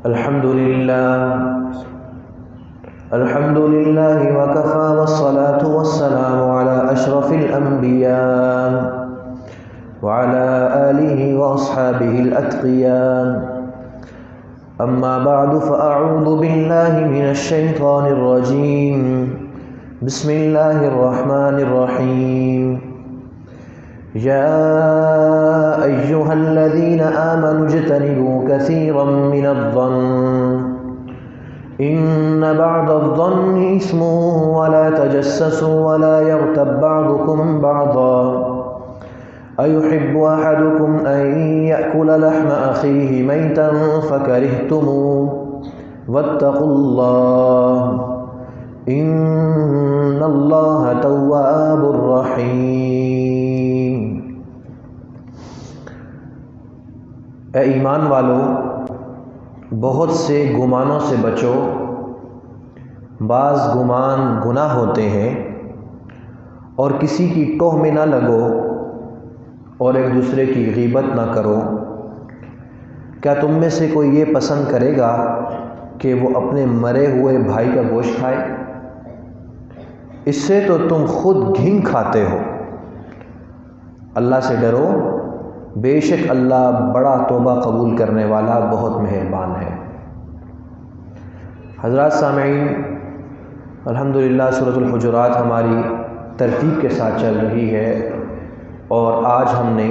الحمد لله وكفى والصلاة والسلام على أشرف الأنبياء وعلى آله وأصحابه الأتقياء أما بعد فأعوذ بالله من الشيطان الرجيم بسم الله الرحمن الرحيم يا أيها الذين آمنوا اجتنبوا كثيرا من الظن إن بعض الظن إثم ولا تجسسوا ولا يغتب بعضكم بعضا أيحب أحدكم أن يأكل لحم أخيه ميتا فكرهتموه واتقوا الله إن الله تواب رحيم۔ اے ایمان والو، بہت سے گمانوں سے بچو، بعض گمان گناہ ہوتے ہیں، اور کسی کی ٹوہ میں نہ لگو اور ایک دوسرے کی غیبت نہ کرو۔ کیا تم میں سے کوئی یہ پسند کرے گا کہ وہ اپنے مرے ہوئے بھائی کا گوشت کھائے؟ اس سے تو تم خود گھن کھاتے ہو۔ اللہ سے ڈرو، بے شک اللہ بڑا توبہ قبول کرنے والا بہت مہربان ہے۔ حضرات سامعین، الحمدللہ سورۃ الحجرات ہماری ترتیب کے ساتھ چل رہی ہے، اور آج ہم نے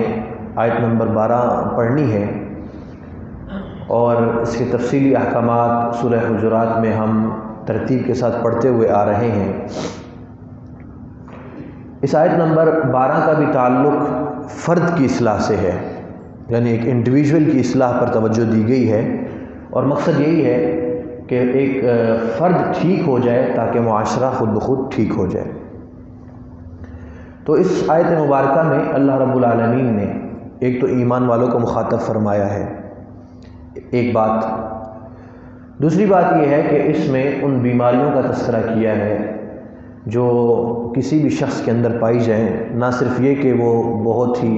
آیت نمبر 12 پڑھنی ہے، اور اس کے تفصیلی احکامات سورہ حجرات میں ہم ترتیب کے ساتھ پڑھتے ہوئے آ رہے ہیں۔ اس آیت نمبر 12 کا بھی تعلق فرد کی اصلاح سے ہے، یعنی ایک انڈیویجول کی اصلاح پر توجہ دی گئی ہے، اور مقصد یہی ہے کہ ایک فرد ٹھیک ہو جائے تاکہ معاشرہ خود بخود ٹھیک ہو جائے۔ تو اس آیت مبارکہ میں اللہ رب العالمین نے ایک تو ایمان والوں کو مخاطب فرمایا ہے، ایک بات۔ دوسری بات یہ ہے کہ اس میں ان بیماریوں کا تذکرہ کیا ہے جو کسی بھی شخص کے اندر پائی جائیں، نہ صرف یہ کہ وہ بہت ہی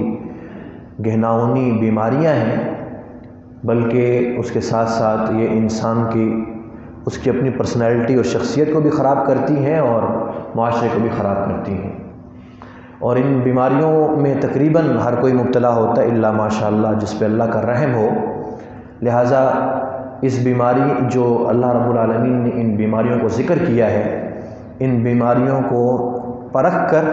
گہناؤنی بیماریاں ہیں، بلکہ اس کے ساتھ ساتھ یہ انسان کی اس کی اپنی پرسنالٹی اور شخصیت کو بھی خراب کرتی ہیں اور معاشرے کو بھی خراب کرتی ہیں۔ اور ان بیماریوں میں تقریباً ہر کوئی مبتلا ہوتا ہے الا ماشاء اللہ جس پہ اللہ کا رحم ہو۔ لہٰذا اس بیماری جو اللہ رب العالمین نے ان بیماریوں کو ذکر کیا ہے، ان بیماریوں کو پرکھ کر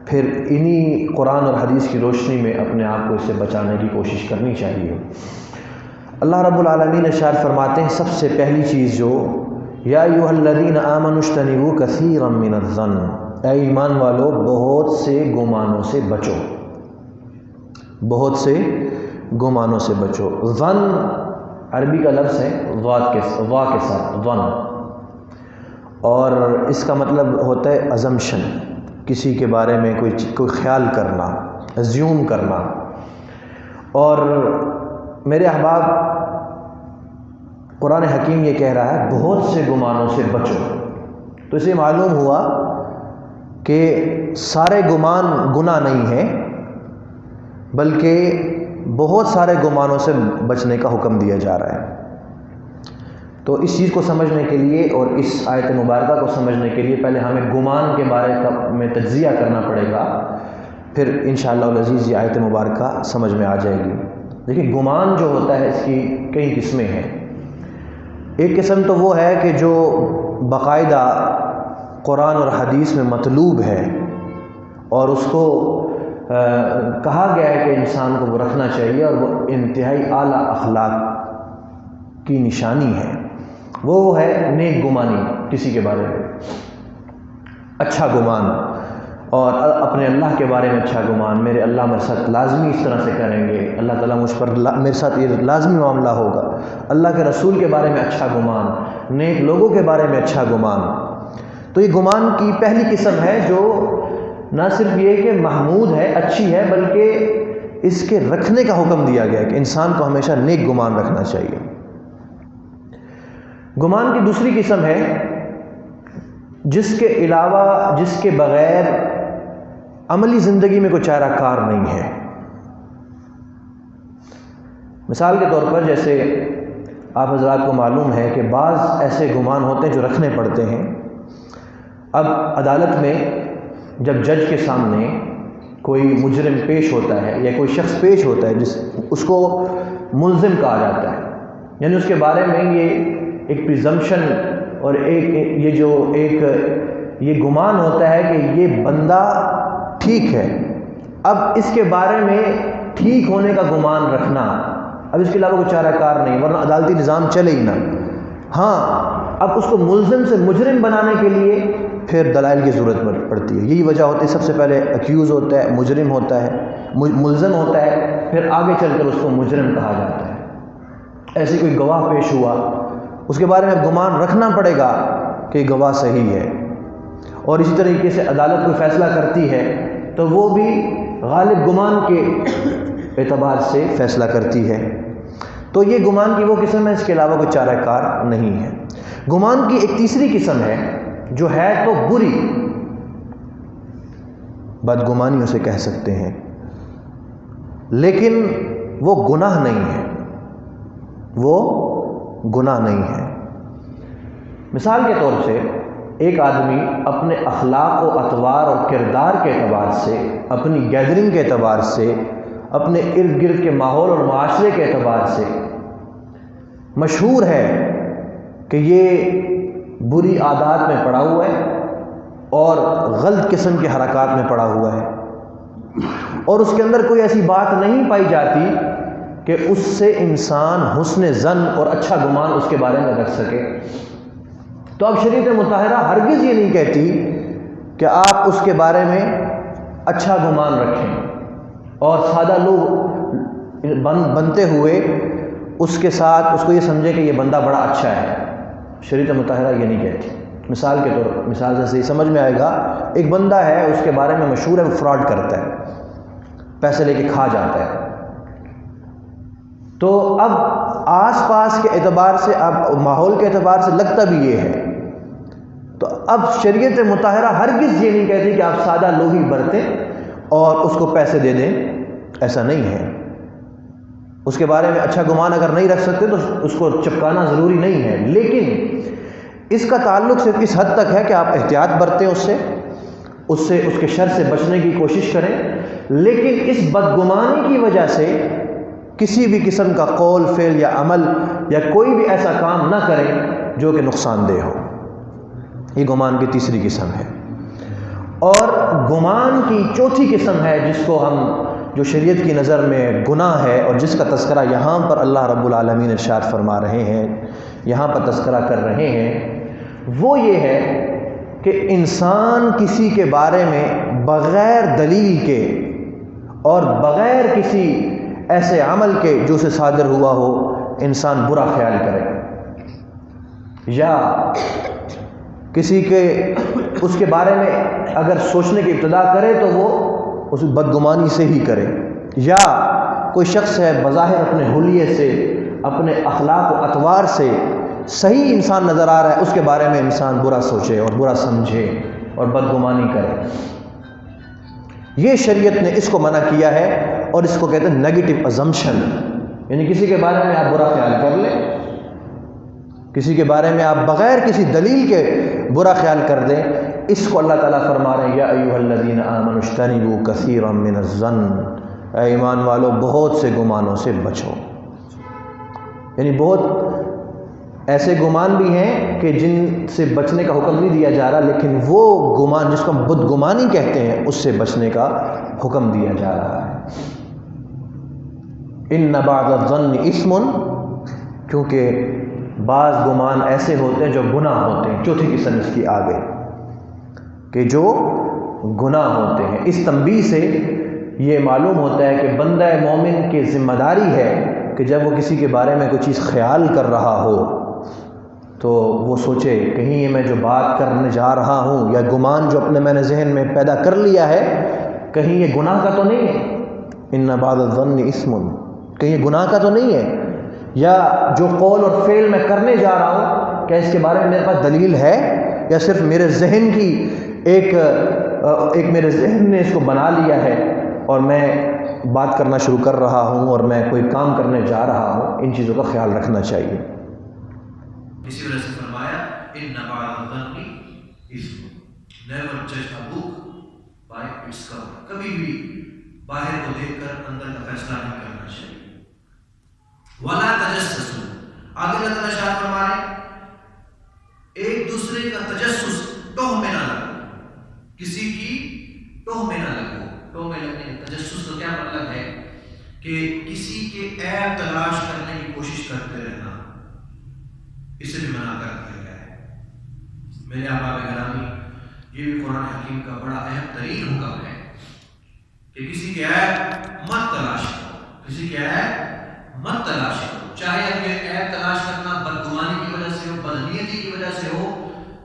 پھر انہی قرآن اور حدیث کی روشنی میں اپنے آپ کو اس سے بچانے کی کوشش کرنی چاہیے۔ اللہ رب العالمین ارشاد فرماتے ہیں، سب سے پہلی چیز جو یا ایھا الذین آمنوا اجتنبوا کثیرا من الظن، اے ایمان والو بہت سے گمانوں سے بچو، بہت سے گمانوں سے بچو۔ ظن عربی کا لفظ ہے وا کے ساتھ ظن، اور اس کا مطلب ہوتا ہے ازمپشن، کسی کے بارے میں کوئی خیال کرنا، ازیوم کرنا۔ اور میرے احباب، قرآن حکیم یہ کہہ رہا ہے بہت سے گمانوں سے بچو، تو اسے معلوم ہوا کہ سارے گمان گناہ نہیں ہیں، بلکہ بہت سارے گمانوں سے بچنے کا حکم دیا جا رہا ہے۔ تو اس چیز کو سمجھنے کے لیے اور اس آیت مبارکہ کو سمجھنے کے لیے پہلے ہمیں گمان کے بارے میں تجزیہ کرنا پڑے گا، پھر انشاءاللہ العزیز یہ آیت مبارکہ سمجھ میں آ جائے گی۔ دیکھیں، گمان جو ہوتا ہے اس کی کئی قسمیں ہیں۔ ایک قسم تو وہ ہے کہ جو باقاعدہ قرآن اور حدیث میں مطلوب ہے، اور اس کو کہا گیا ہے کہ انسان کو وہ رکھنا چاہیے، اور وہ انتہائی اعلیٰ اخلاق کی نشانی ہے۔ وہ ہے نیک گمانی، کسی کے بارے میں اچھا گمان، اور اپنے اللہ کے بارے میں اچھا گمان، میرے اللہ میرے ساتھ لازمی اس طرح سے کریں گے، اللہ تعالیٰ مجھ پر میرے ساتھ یہ لازمی معاملہ ہوگا۔ اللہ کے رسول کے بارے میں اچھا گمان، نیک لوگوں کے بارے میں اچھا گمان۔ تو یہ گمان کی پہلی قسم ہے جو نہ صرف یہ کہ محمود ہے، اچھی ہے، بلکہ اس کے رکھنے کا حکم دیا گیا ہے کہ انسان کو ہمیشہ نیک گمان رکھنا چاہیے۔ گمان کی دوسری قسم ہے جس کے علاوہ، جس کے بغیر عملی زندگی میں کوئی چارہ کار نہیں ہے۔ مثال کے طور پر جیسے آپ حضرات کو معلوم ہے کہ بعض ایسے گمان ہوتے ہیں جو رکھنے پڑتے ہیں۔ اب عدالت میں جب جج کے سامنے کوئی مجرم پیش ہوتا ہے یا کوئی شخص پیش ہوتا ہے اس کو ملزم کہا جاتا ہے، یعنی اس کے بارے میں یہ ایک پریزمپشن اور یہ گمان ہوتا ہے کہ یہ بندہ ٹھیک ہے۔ اب اس کے بارے میں ٹھیک ہونے کا گمان رکھنا، اب اس کے علاوہ کوئی چارہ کار نہیں، ورنہ عدالتی نظام چلے ہی نہ۔ ہاں، اب اس کو ملزم سے مجرم بنانے کے لیے پھر دلائل کی ضرورت پڑتی ہے۔ یہی وجہ ہوتی ہے، سب سے پہلے اکیوز ہوتا ہے، مجرم ہوتا ہے، ملزم ہوتا ہے، پھر آگے چل کر اس کو مجرم کہا جاتا ہے۔ ایسے کوئی گواہ پیش ہوا، اس کے بارے میں گمان رکھنا پڑے گا کہ گواہ صحیح ہے، اور اسی طریقے سے عدالت کوئی فیصلہ کرتی ہے تو وہ بھی غالب گمان کے اعتبار سے فیصلہ کرتی ہے۔ تو یہ گمان کی وہ قسم ہے، اس کے علاوہ کوئی چارہ کار نہیں ہے۔ گمان کی ایک تیسری قسم ہے جو ہے تو بری، بدگمانی اسے کہہ سکتے ہیں، لیکن وہ گناہ نہیں ہے، وہ گناہ نہیں ہے۔ مثال کے طور سے ایک آدمی اپنے اخلاق و اطوار اور کردار کے اعتبار سے، اپنی گیدرنگ کے اعتبار سے، اپنے ارد گرد کے ماحول اور معاشرے کے اعتبار سے مشہور ہے کہ یہ بری عادات میں پڑا ہوا ہے اور غلط قسم کے حرکات میں پڑا ہوا ہے، اور اس کے اندر کوئی ایسی بات نہیں پائی جاتی کہ اس سے انسان حسن ظن اور اچھا گمان اس کے بارے میں رکھ سکے، تو اب شریعت مطہرہ ہرگز یہ نہیں کہتی کہ آپ اس کے بارے میں اچھا گمان رکھیں اور سادہ لوگ بنتے ہوئے اس کے ساتھ اس کو یہ سمجھے کہ یہ بندہ بڑا اچھا ہے۔ شریعت مطہرہ یہ نہیں کہتی۔ مثال سے صحیح سمجھ میں آئے گا، ایک بندہ ہے، اس کے بارے میں مشہور ہے وہ فراڈ کرتا ہے، پیسے لے کے کھا جاتا ہے، تو اب آس پاس کے اعتبار سے، اب ماحول کے اعتبار سے لگتا بھی یہ ہے، تو اب شریعت مطہرہ ہرگز یہ نہیں کہتی کہ آپ سادہ لوگ ہی برتیں اور اس کو پیسے دے دیں، ایسا نہیں ہے۔ اس کے بارے میں اچھا گمان اگر نہیں رکھ سکتے تو اس کو چپکانا ضروری نہیں ہے، لیکن اس کا تعلق صرف اس حد تک ہے کہ آپ احتیاط برتیں، اس کے شر سے بچنے کی کوشش کریں، لیکن اس بدگمانی کی وجہ سے کسی بھی قسم کا قول، فعل یا عمل یا کوئی بھی ایسا کام نہ کریں جو کہ نقصان دہ ہو۔ یہ گمان کی تیسری قسم ہے۔ اور گمان کی چوتھی قسم ہے جس کو جو شریعت کی نظر میں گناہ ہے اور جس کا تذکرہ یہاں پر اللہ رب العالمین ارشاد فرما رہے ہیں، یہاں پر تذکرہ کر رہے ہیں، وہ یہ ہے کہ انسان کسی کے بارے میں بغیر دلیل کے اور بغیر کسی ایسے عمل کے جو سے صادر ہوا ہو انسان برا خیال کرے، یا کسی کے اس کے بارے میں اگر سوچنے کی ابتدا کرے تو وہ اس بدگمانی سے ہی کرے، یا کوئی شخص ہے بظاہر اپنے حلیے سے، اپنے اخلاق و اطوار سے صحیح انسان نظر آ رہا ہے، اس کے بارے میں انسان برا سوچے اور برا سمجھے اور بدگمانی کرے۔ یہ شریعت نے اس کو منع کیا ہے اور اس کو کہتے ہیں نیگیٹو ازمپشن، یعنی کسی کے بارے میں آپ برا خیال کر لیں، کسی کے بارے میں آپ بغیر کسی دلیل کے برا خیال کر دیں، اس کو اللہ تعالیٰ فرما رہے ہیں یا ایھا الذین آمنوا اجتنبوا کثیرا من الظن، اے ایمان والو بہت سے گمانوں سے بچو۔ یعنی بہت ایسے گمان بھی ہیں کہ جن سے بچنے کا حکم نہیں دیا جا رہا، لیکن وہ گمان جس کو ہم بدگمانی کہتے ہیں اس سے بچنے کا حکم دیا جا رہا ہے۔ ان بعض الظن اثم، کیونکہ بعض گمان ایسے ہوتے ہیں جو گناہ ہوتے ہیں۔ چوتھی قسم اس کی آگے کہ جو گناہ ہوتے ہیں۔ اس تنبیہ سے یہ معلوم ہوتا ہے کہ بندہ مومن کی ذمہ داری ہے کہ جب وہ کسی کے بارے میں کوئی چیز خیال کر رہا ہو تو وہ سوچے کہیں یہ میں جو بات کرنے جا رہا ہوں یا گمان جو میں نے ذہن میں پیدا کر لیا ہے کہیں یہ گناہ کا تو نہیں ہے، ان بعض الظن اثم، کہیں یہ گناہ کا تو نہیں ہے، یا جو قول اور فعل میں کرنے جا رہا ہوں کیا اس کے بارے میں میرے پاس دلیل ہے یا صرف میرے ذہن کی ایک میرے ذہن نے اس کو بنا لیا ہے اور میں بات کرنا شروع کر رہا ہوں اور میں کوئی کام کرنے جا رہا ہوں۔ ان چیزوں کا خیال رکھنا چاہیے۔ اسی وجہ سے فرمایا ان بعض الظن اثم، نیور جج اے بک بائی اٹس کور، کبھی بھی باہر کو دیکھ کر اندر کا فیصلہ نہیں کرنا چاہیے۔ ولا تجسسوا، آگے اللہ تعالیٰ ارشاد فرما رہے ایک دوسرے کا تجسس، ٹوہ میں نہ لگو، کسی کی ٹوہ میں نہ لگو۔ ٹوہ میں لگنے تجسس کا کیا مطلب ہے کہ کسی کے عیب تلاش کرنے کی کوشش کرتے رہنا، اسے بھی منع کر دیا گیا ہے۔ میرے احباب گرامی، یہ بھی قرآن حکیم کا بڑا اہم ترین حکم ہے کہ کسی کے عیب مت تلاش کرو، کسی کے عیب مت تلاش کرو، چاہے اب یہ عیب تلاش کرنا بدگمانی کی وجہ سے ہو، بدنیتی کی وجہ سے ہو،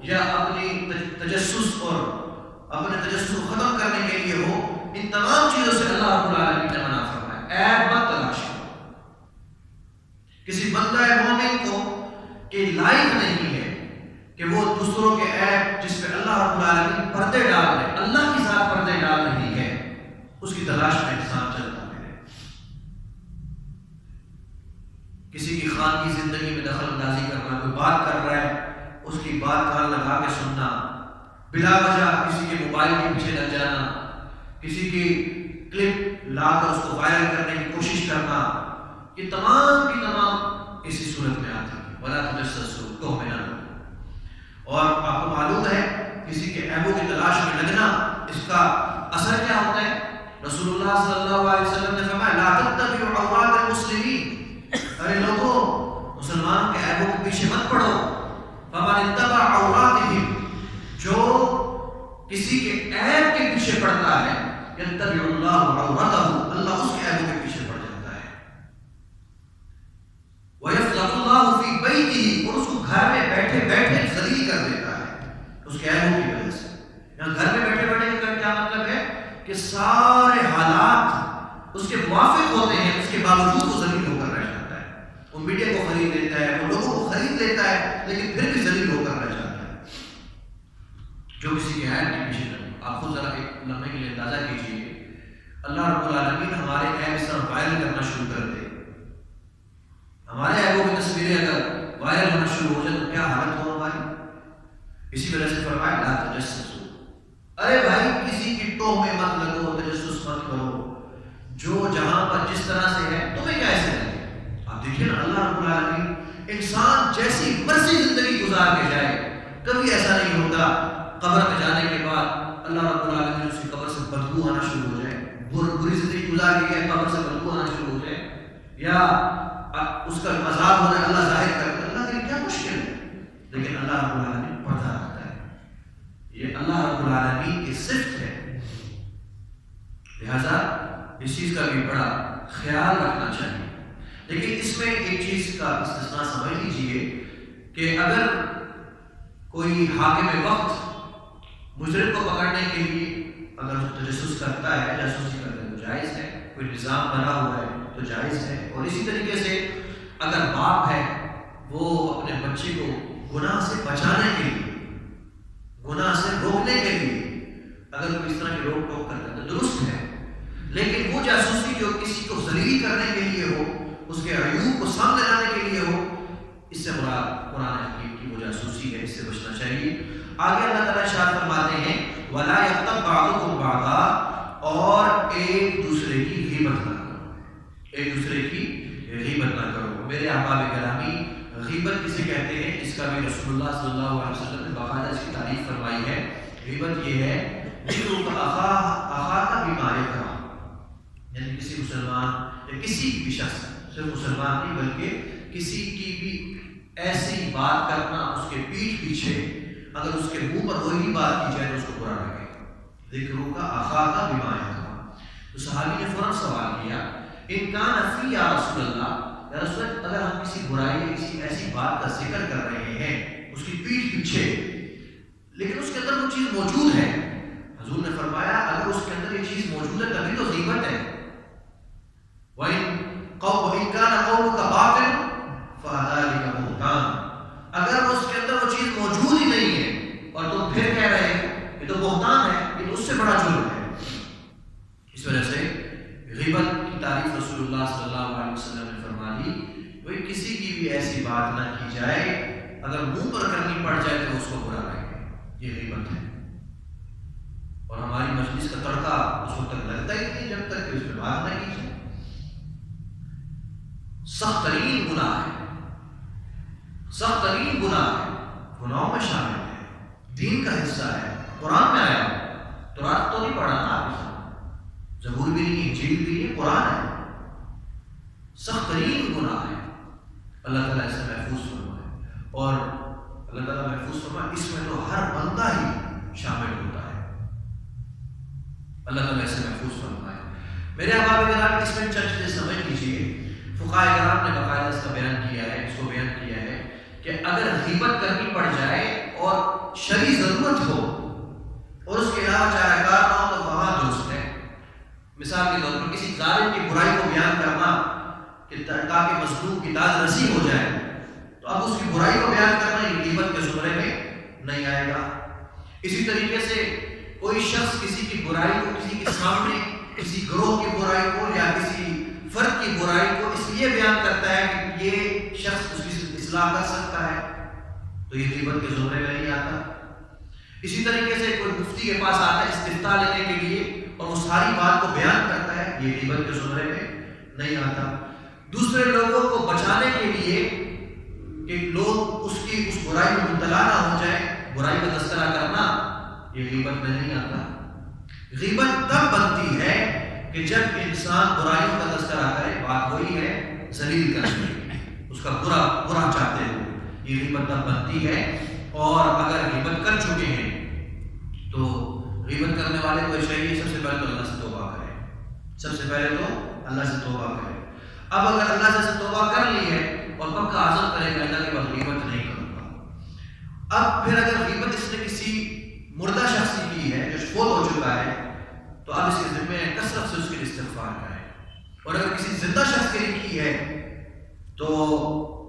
یا اپنی تجسس اور اپنے تجسس کو ختم کرنے کے لیے ہو، ان تمام چیزوں سے اللہ رب العالمین نے منع فرمایا، عیب مت تلاش کرو۔ کسی بندہ مومن کو کہ لائق نہیں ہے کہ وہ دوسروں کے عیب جس پہ اللہ رب العالمین پردے ڈال رہے، اللہ کی ذات پردے ڈال رہی ہے، اس کی تلاش میں انسان چلتا ہے۔ کسی کی خان کی زندگی میں دخل اندازی کرنا، کوئی بات کر رہا ہے اس کی بات کان لگا کے سننا، بلا وجہ کسی کے موبائل کے پیچھے لگ جانا، کسی کی کلپ لا کر اس کو وائرل کرنے کی کوشش کرنا، یہ تمام کی تمام اسی صورت میں آتی ہے۔ ولا تجسسوا، ٹوہ میں نہ لگو۔ اور آپ کو معلوم ہے کسی کے عیبوں کی تلاش میں لگنا، اس کا اثر کیا ہوتا ہے؟ رسول اللہ صلی اللہ علیہ وسلم نے فرمایا لا تتبعوا عورات المسلمین، ارے لوگوں مسلمانوں کے عیبوں کے پیچھے مت پڑو۔ فمن اتبع عوراتهم، جو کسی کے عیب کے پیچھے پڑتا ہے، یتبع اللہ عورته، اللہ اس کے عیبوں کے پیچھے پڑ جاتا ہے۔ وَيَفْضَحُ اللَّهُ فِي بَيْتِهِ، اور اس کو گھر میں بیٹھے بیٹھے ذلیل کر دیتا ہے اس کے عیبوں کی وجہ سے۔ یہاں گھر میں بیٹھے بیٹھے کا کیا مطلب ہے کہ سارے حالات اس کے موافق ہوتے ہیں، اس کے باوجود وہ ذلیل ہو کر رہ جاتا ہے۔ وہ میڈیا کو خرید لیتا ہے، وہ لوگوں کو خرید لیتا ہے، لیکن پھر بھی ذلیل ہو کر رہ جاتا ہے۔ جو کسی کے عیب کے پیچھے لگے، آپ خود ذرا ایک لمحے کے لیے اندازہ کیجیے، اللہ رب العالمین ہمارے عیب اس طرح وائرل کرنا شروع کر دے، ہمارے عیبوں کی تصویریں اگر وائرل ہونا شروع ہو جائے تو کیا حالت ہو ہماری؟ اسی وجہ سے فرمایا لا تجسسوا، ارے بھائی کسی کی ٹوہ میں مت لگو، تجسس مت کرو، جو جہاں پر جس طرح سے ہے تمہیں کیسے لگے۔ آپ دیکھیے نا، اللہ رب العالمین انسان جیسی مرضی زندگی گزار کے جائے، کبھی ایسا نہیں ہوتا قبر میں جانے کے بعد اللہ رب العالمین اس کی قبر سے بدبو آنا شروع ہو جائے، بری زندگی گزار کے گئے قبر سے بدبو آنا شروع ہو جائے، یا اس کا عذاب ہونا اللہ ظاہر کرتا ہے۔ اللہ کے لیے کیا مشکل ہے، لیکن اللہ رب العالمین پردہ رکھتا ہے، یہ اللہ رب العالمین کی صفت ہے، لہذا اس چیز کا بھی بڑا خیال رکھنا چاہیے۔ لیکن اس میں ایک چیز کا استثناء سمجھ لیجیے کہ اگر کوئی حاکم وقت مجرم کو پکڑنے کے لیے اگر تجسس کرتا ہے، جاسوسی کرتا ہے تو جائز ہے، کوئی نظام بنا ہوا ہے تو جائز ہے۔ اور اسی طریقے سے اگر باپ ہے وہ اپنے بچے کو گناہ سے بچانے کے لیے، گناہ سے روکنے کے لیے اگر کوئی اس طرح کی روک ٹوک کرتا ہے تو درست ہے، لیکن وہ جاسوسی جو کسی کو ذلیل کرنے کے لیے ہو، اس کے عیوب کو سامنے لانے کے لیے ہو، اس سے مراد قرآن حکیم کی وہ جاسوسی ہے، اس سے بچنا چاہیے۔ آگے اللہ تعالیٰ ارشاد فرماتے ہیں وَلَا يَغْتَبْ بَعْضُكُمْ بَعْضًا، اور ایک دوسرے کی غیبت نہ کرو، ایک دوسرے کی غیبت نہ کرو۔ میرے احباب گرامی، غیبت کسے کہتے ہیں اس کا بھی رسول اللہ صلی اللہ علیہ وسلم نے باقاعدہ اس کی تعریف فرمائی ہے۔ غیبت یہ ہے ذکر اخاک بما یکرہ، یعنی کسی مسلمان یا کسی بھی شخص، صرف مسلمان نہیں بلکہ کسی کی بھی ایسی بات کرنا اس کے پیٹھ پیچھے، اگر اس کے منہ پر وہی بات کی جائے تو اس کو برا لگے۔ ذکر اخاک بما یکرہ، تو صحابی نے فوراً سوال کیا ان کان فی یا رسول اللہ، یا رسول اللہ اگر ہم کسی برائی یا کسی ایسی بات کا ذکر کر رہے ہیں اس کی پیٹھ پیچھے، لیکن اس کے اندر وہ چیز موجود ہے، حضور نے فرمایا اگر اس کے اندر یہ چیز موجود ہے تبھی تو غیبت ہے۔ وَإِن كَانَ قَوْلُكَ بَاطِلًا فَذَلِكَ بُهْتَانٌ، اگر اس کے اندر وہ چیز موجود ہی نہیں ہے اور تم پھر کہہ رہے ہیں یہ تو بہتان ہے، یہ تو اس سے بڑا جرم ہے۔ اس وجہ سے غیبت کی تعریف رسول اللہ صلی اللہ علیہ وسلم نے فرما دی، کوئی کسی کی بھی ایسی بات نہ کی جائے اگر منہ پر کرنی پڑ جائے تو اس کو برا لگے، یہ غیبت ہے۔ اور ہماری مجلس کا تڑکا اس وقت تک لگتا ہی نہیں جب تک کہ اس پہ بات نہ کی جائے۔ سخت ترین گناہ ہے، سخت ترین گناہ ہے، گناہوں میں شامل ہے، دین کا حصہ ہے، قرآن میں آیا ہے۔ تورات تو نہیں پڑھا نا آپ نے، زبور بھی نہیں، انجیل بھی نہیں، قرآن ہے۔ سخت ترین گناہ ہے، اللہ تعالیٰ اسے محفوظ فرمائے، اور اللہ تعالیٰ محفوظ فرمائے اس میں تو ہر بندہ ہی شامل ہوتا ہے، اللہ تعالیٰ اسے محفوظ فرمائے۔ میرے احباب کرام، اس میں چند چیزیں سمجھ لیجیے۔ فقہاء کرام نے باقاعدہ اس کا بیان کیا ہے، اس کو بیان کیا ہے کہ اگر غیبت کرنی پڑ جائے اور شرعی ضرورت ہو اور اس کے علاوہ چارہ کار نہ ہو تو وہاں درست ہے۔ مثال کے طور پر کسی ظالم کی برائی کو بیان کرنا کہ تاکہ مظلوم کی داد رسی ہو جائے، تو اب اس کی برائی کو بیان کرنا یہ غیبت کے زمرے میں نہیں آئے گا۔ اسی طریقے سے کوئی شخص کسی کی برائی کو کسی کے سامنے، کسی گروہ کی برائی کو یا کسی فرد کی برائی کو اس لیے بیان کرتا ہے کہ یہ شخص اس کی اصلاح کر سکتا ہے، تو یہ غیبت کے زمرے میں نہیں آتا۔ اسی طریقے سے کوئی مفتی کے پاس آتا ہے استفتاء لینے کے لیے اور وہ ساری بات کو بیان کرتا ہے، یہ غیبت کے زمرے میں نہیں آتا۔ دوسرے لوگوں کو بچانے کے لیے کہ لوگ اس کی اس برائی میں مبتلا نہ ہو جائے، برائی کا تذکرہ کرنا یہ غیبت میں نہیں آتا۔ غیبت تب بنتی ہے کہ جب انسان برائیوں کا تذکرہ کرے، بات وہی ہے ذلیل کرنے کی، اس کا برا چاہتے ہو، یہ غیبت تب بنتی ہے۔ اور اگر غیبت کر چکے ہیں تو غیبت کرنے والے کو چاہیے سب سے پہلے تو اللہ سے توبہ کرے، سب سے پہلے تو اللہ سے توبہ کرے۔ اب اگر اللہ سے توبہ کر لی ہے اور پکا عزم کرے گا اللہ کے بعد غیبت نہیں کروں گا، اب پھر اگر غیبت اس نے کسی مردہ شخص کی ہے جو فوت ہو چکا ہے تو اب اس کے ذمہ کثرت سے اس کے لیے استغفار کرے، اور اگر کسی زندہ شخص کے لیے کی ہے تو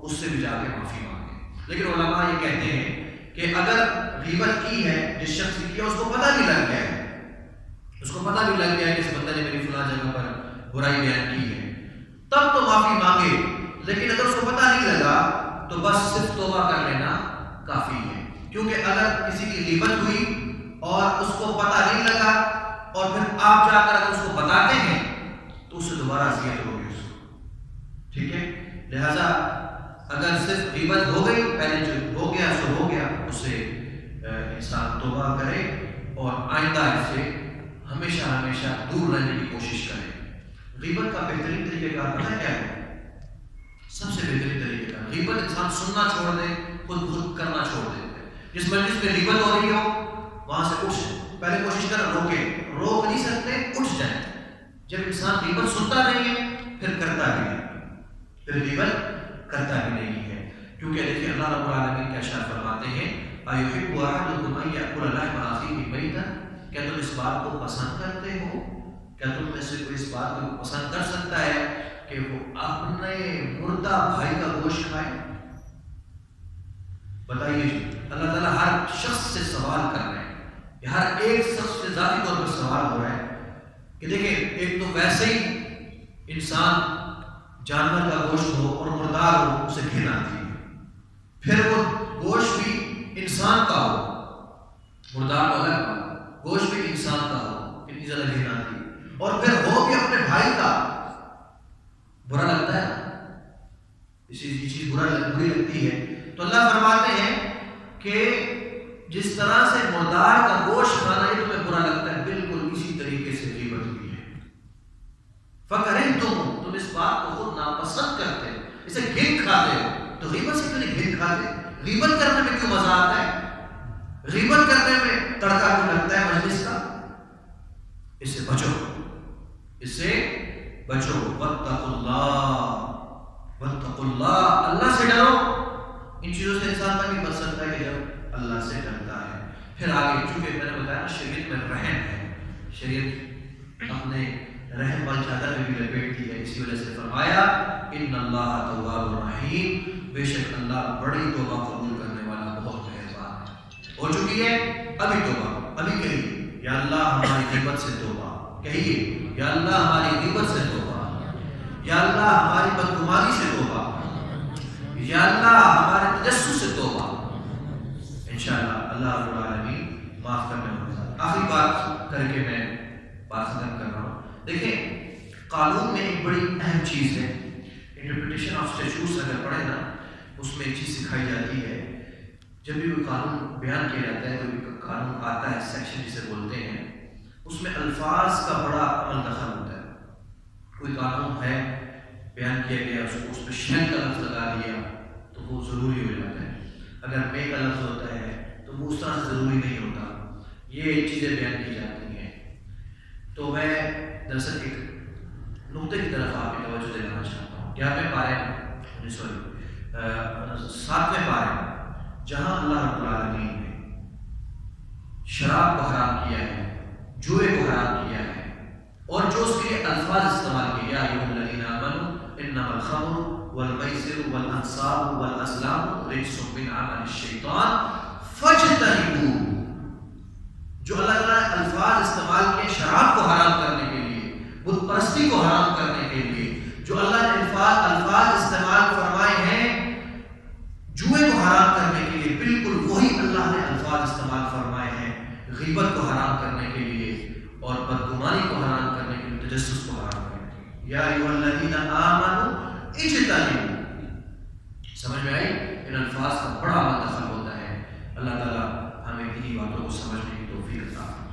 اس سے بھی جا کے معافی مانگے۔ لیکن علماء یہ کہتے ہیں کہ اگر غیبت کی ہے جس شخص نے کیا، اس کو پتہ بھی لگ گیا ہے، اس کو پتہ بھی لگ گیا ہے کہ اس بندے نے میری فلاں جگہ پر برائی بیان کی ہے، تب تو معافی مانگے۔ لیکن اگر اس کو پتہ نہیں لگا تو بس صرف توبہ کر لینا کافی ہے، کیونکہ اگر کسی کی غیبت ہوئی اور اس کو پتہ نہیں لگا اور پھر آپ جا کر اگر اس کو بتاتے ہیں تو اس سے دوبارہ اذیت ہوگی اس کو، ٹھیک ہے۔ لہذا اگر صرف غیبت ہو گئی، پہلے جو ہو گیا سو ہو گیا، اس سے انسان توبہ کرے اور آئندہ اس سے ہمیشہ ہمیشہ دور رہنے کی کوشش کرے۔ غیبت کا بہترین طریقہ کار پتہ کیا ہے؟ سب سے بہترین طریقہ کار غیبت انسان سننا چھوڑ دے، خود کرنا چھوڑ دے۔ جس مجلس میں غیبت ہو رہی ہو وہاں سے اٹھ، پہلے کوشش کر روک نہیں سکتے، اٹھ جائیں۔ جب انسان غیبت سنتا نہیں ہے پھر کرتا بھی نہیں، پھر غیبت کرتا بھی نہیں ہے، کیونکہ دیکھیے اللہ رب العالمین کیا ارشاد فرماتے ہیں، أَيُحِبُّ أَحَدُكُمْ أَن يَأْكُلَ لَحْمَ أَخِيهِ مَيْتًا، کیا تم اس بات کو پسند کرتے ہو؟ کیا تم میں سے کوئی اس بات کو پسند کر سکتا ہے کہ وہ اپنے مردہ بھائی کا گوشت کھائے؟ بتائیے، اللہ تعالیٰ ہر شخص سے سوال کر رہے ہیں، کہ ہر ایک شخص سے ذاتی طور پر سوال ہو رہا ہے کہ دیکھیں، ایک تو ویسے ہی انسان جانور کا گوشت ہو اور مردار ہو اسے گھن آتی ہے، پھر وہ گوشت بھی انسان کا ہو، مردار تو الگ بات، گوشت بھی انسان کا ہو، کتنی زیادہ گھن آتی ہے، اور پھر ہو بھی اپنے بھائی کا، برا لگتا ہے، یہ چیز بری لگتی ہے۔ تو اللہ فرماتے ہیں کہ جس طرح سے مردار کا گوشت کھانا یہ تمہیں برا لگتا ہے، بالکل اسی طریقے سے غیبت بھی ہے۔ فَكَرِهْتُمْ، تم اس بات کو خود ناپسند کرتے ہو، اسے گھن کھاتے ہو، تو غیبت سے کیوں نہیں گھن کھاتے؟ غیبت کرنے میں کیوں مزہ آتا ہے؟ غیبت کرنے میں تڑکا کیوں لگتا ہے مجلس کا؟ اس سے بچو، اس سے بچو۔ وَاتَّقُوا اللَّهَ، وَاتَّقُوا اللَّهَ، اللہ سے ڈرو۔ ان چیزوں سے انسان تبھی بچ سکتا ہے کہ جب اللہ سے ڈرتا ہے۔ پھر آگے، چونکہ میں نے بتایا شریعت میں رحم ہے، شریعت اپنے رحم وال چادر میں بھی لپیٹتی ہے، اسی وجہ سے فرمایا ان اللہ تواب الرحیم، بے شک اللہ بڑی توبہ قبول کرنے والا بہت مہربان ہے۔ ہو چکی ہے، ابھی توبہ، ابھی کہیے یا اللہ ہماری غیبت سے توبہ، کہیے یا اللہ ہماری غیبت سے توبہ، یا اللہ ہماری بدگمانی سے توبہ، یا اللہ ہمارے تجسس سے توبہ، اللہ رب العالمین معاف کرنے والا ذات۔ آخری بات کر کے میں بات ختم کر رہا ہوں۔ دیکھیں قانون میں ایک بڑی اہم چیز ہے، انٹرپریٹیشن آف اسٹیچوٹس اگر پڑھیں نا اس میں ایک چیز سکھائی جاتی ہے، جب بھی کوئی قانون بیان کیا جاتا ہے، کوئی قانون آتا ہے سیکشن جسے بولتے ہیں، اس میں الفاظ کا بڑا عمل دخل ہوتا ہے۔ کوئی قانون ہے بیان کیا گیا، اس پہ شین کا لفظ لگا دیا تو وہ ضروری ہو جاتا ہے، اگر میں کا لفظ ہوتا ہے تو وہ اس طرح سے ضروری نہیں ہوتا۔ یہ چیزیں بیان کی جاتی ہیں۔ تو میں دراصل ایک نقطے کی طرف آپ کی توجہ دلانا چاہتا ہوں۔ 11ویں پارے 7ویں پارے جہاں اللہ رب العالمین نے شراب کو حرام کیا ہے، جوئے کو حرام کیا ہے، اور جو اس کے لیے الفاظ استعمال کیے، یا ایھا الذین آمنوا انما الخمر والمیسر والانصاب والازلام رجس من عمل الشیطان فاجتنبوہ، جو اللہ تعالیٰ نے الفاظ استعمال کیے شراب کو حرام کرنے کے لیے، بت پرستی کو حرام کرنے کے لیے، جو اللہ نے الفاظ استعمال فرمائے ہیں جوئے کو حرام کرنے کے لیے، بالکل وہی اللہ نے الفاظ استعمال فرمائے ہیں غیبت کو حرام کرنے کے لیے اور بدگمانی کو حرام کرنے کے لیے، تجسس کو حرام کرنے کے لیے۔ یا ایھا الذین آمنوا اجتنبوا، سمجھ میں آئی؟ ان الفاظ کا بڑا دخل ہوتا ہے۔ اللہ تعالیٰ ہمیں انہی باتوں کو سمجھنے کی توفیق عطا فرمائے۔